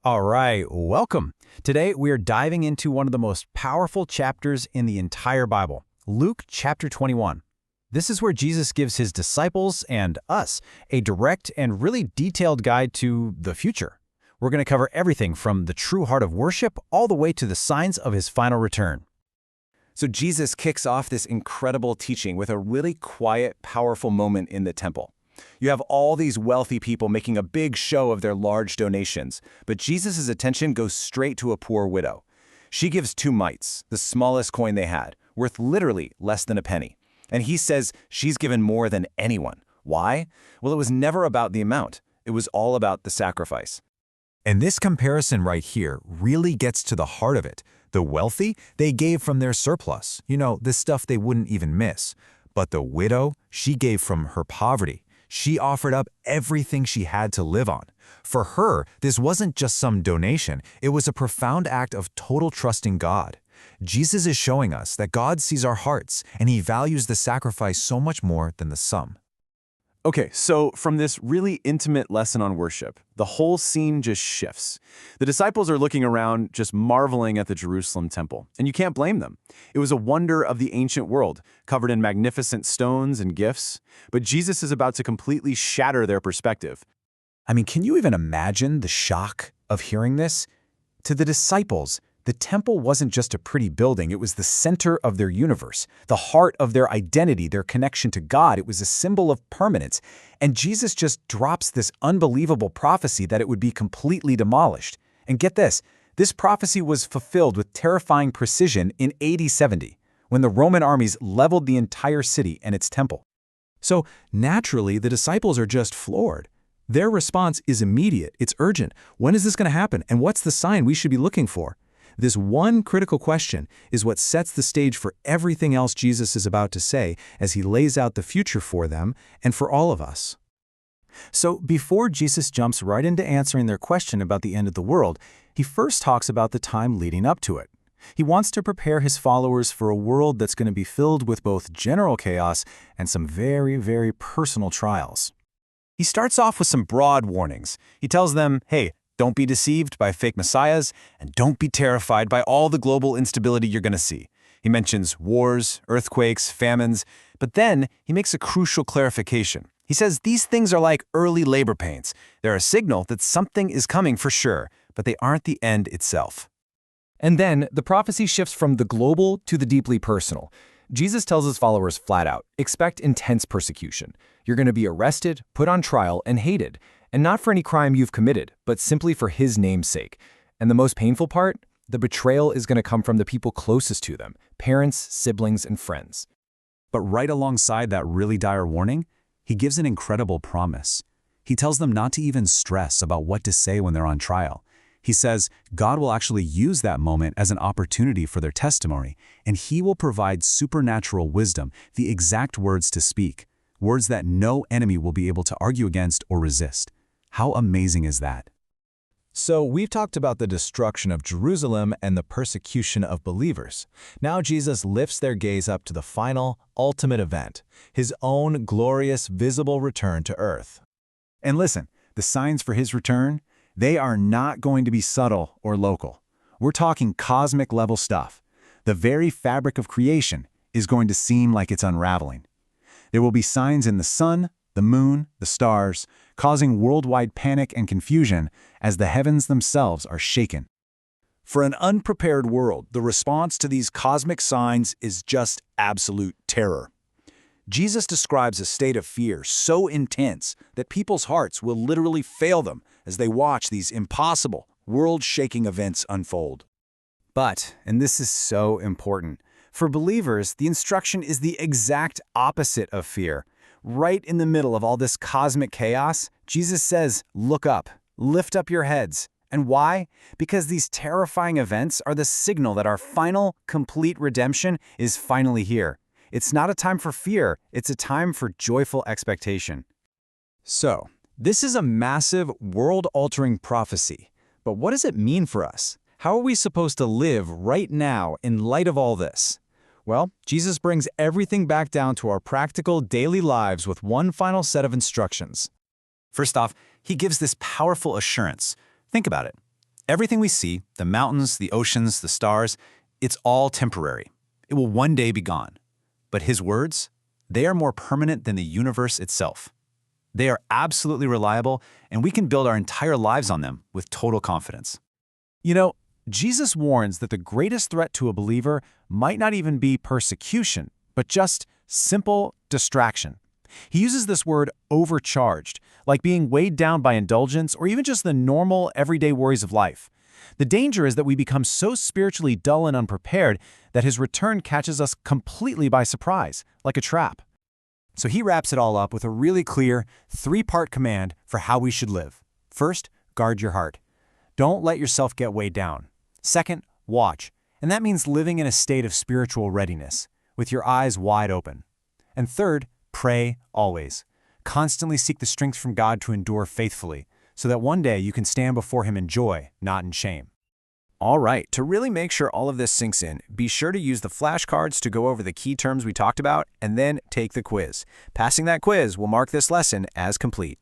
All right, welcome. Today we are diving into one of the most powerful chapters in the entire Bible, Luke chapter 21. This is where Jesus gives his disciples and us a direct and really detailed guide to the future. We're going to cover everything from the true heart of worship all the way to the signs of his final return. So Jesus kicks off this incredible teaching with a really quiet, powerful moment in the temple. You have all these wealthy people making a big show of their large donations, but Jesus' attention goes straight to a poor widow. She gives 2 mites, the smallest coin they had, worth literally less than a penny. And he says she's given more than anyone. Why? Well, it was never about the amount. It was all about the sacrifice. And this comparison right here really gets to the heart of it. The wealthy, they gave from their surplus, the stuff they wouldn't even miss. But the widow, she gave from her poverty. She offered up everything she had to live on. For her, this wasn't just some donation, it was a profound act of total trust in God. Jesus is showing us that God sees our hearts, and he values the sacrifice so much more than the sum. Okay, so from this really intimate lesson on worship, the whole scene just shifts. The disciples are looking around, just marveling at the Jerusalem temple, and you can't blame them. It was a wonder of the ancient world, covered in magnificent stones and gifts, but Jesus is about to completely shatter their perspective. Can you even imagine the shock of hearing this? To the disciples, the temple wasn't just a pretty building, it was the center of their universe, the heart of their identity, their connection to God. It was a symbol of permanence. And Jesus just drops this unbelievable prophecy that it would be completely demolished. And get this prophecy was fulfilled with terrifying precision in AD 70, when the Roman armies leveled the entire city and its temple. So naturally, the disciples are just floored. Their response is immediate, it's urgent. When is this going to happen? And what's the sign we should be looking for? This one critical question is what sets the stage for everything else Jesus is about to say as he lays out the future for them and for all of us. So before Jesus jumps right into answering their question about the end of the world, he first talks about the time leading up to it. He wants to prepare his followers for a world that's going to be filled with both general chaos and some very, very personal trials. He starts off with some broad warnings. He tells them, hey, don't be deceived by fake messiahs, and don't be terrified by all the global instability you're going to see. He mentions wars, earthquakes, famines, but then he makes a crucial clarification. He says these things are like early labor pains. They're a signal that something is coming for sure, but they aren't the end itself. And then the prophecy shifts from the global to the deeply personal. Jesus tells his followers flat out, expect intense persecution. You're going to be arrested, put on trial, and hated. And not for any crime you've committed, but simply for his name's sake. And the most painful part? The betrayal is going to come from the people closest to them, parents, siblings, and friends. But right alongside that really dire warning, he gives an incredible promise. He tells them not to even stress about what to say when they're on trial. He says God will actually use that moment as an opportunity for their testimony, and he will provide supernatural wisdom, the exact words to speak, words that no enemy will be able to argue against or resist. How amazing is that? So we've talked about the destruction of Jerusalem and the persecution of believers. Now Jesus lifts their gaze up to the final, ultimate event, his own glorious, visible return to earth. And listen, the signs for his return, they are not going to be subtle or local. We're talking cosmic level stuff. The very fabric of creation is going to seem like it's unraveling. There will be signs in the sun, the moon, the stars, causing worldwide panic and confusion as the heavens themselves are shaken. For an unprepared world, the response to these cosmic signs is just absolute terror. Jesus describes a state of fear so intense that people's hearts will literally fail them as they watch these impossible, world-shaking events unfold. But, and this is so important, for believers, the instruction is the exact opposite of fear. Right in the middle of all this cosmic chaos, Jesus says, look up, lift up your heads. And why? Because these terrifying events are the signal that our final, complete redemption is finally here. It's not a time for fear, it's a time for joyful expectation. So, this is a massive, world-altering prophecy. But what does it mean for us? How are we supposed to live right now in light of all this? Well, Jesus brings everything back down to our practical daily lives with one final set of instructions. First off, he gives this powerful assurance. Think about it. Everything we see, the mountains, the oceans, the stars, it's all temporary. It will one day be gone. But his words, they are more permanent than the universe itself. They are absolutely reliable, and we can build our entire lives on them with total confidence. You know, Jesus warns that the greatest threat to a believer might not even be persecution, but just simple distraction. He uses this word overcharged, like being weighed down by indulgence or even just the normal, everyday worries of life. The danger is that we become so spiritually dull and unprepared that his return catches us completely by surprise, like a trap. So he wraps it all up with a really clear, three-part command for how we should live. First, guard your heart. Don't let yourself get weighed down. Second, watch, and that means living in a state of spiritual readiness, with your eyes wide open. And third, pray always. Constantly seek the strength from God to endure faithfully, so that one day you can stand before him in joy, not in shame. All right, to really make sure all of this sinks in, be sure to use the flashcards to go over the key terms we talked about, and then take the quiz. Passing that quiz will mark this lesson as complete.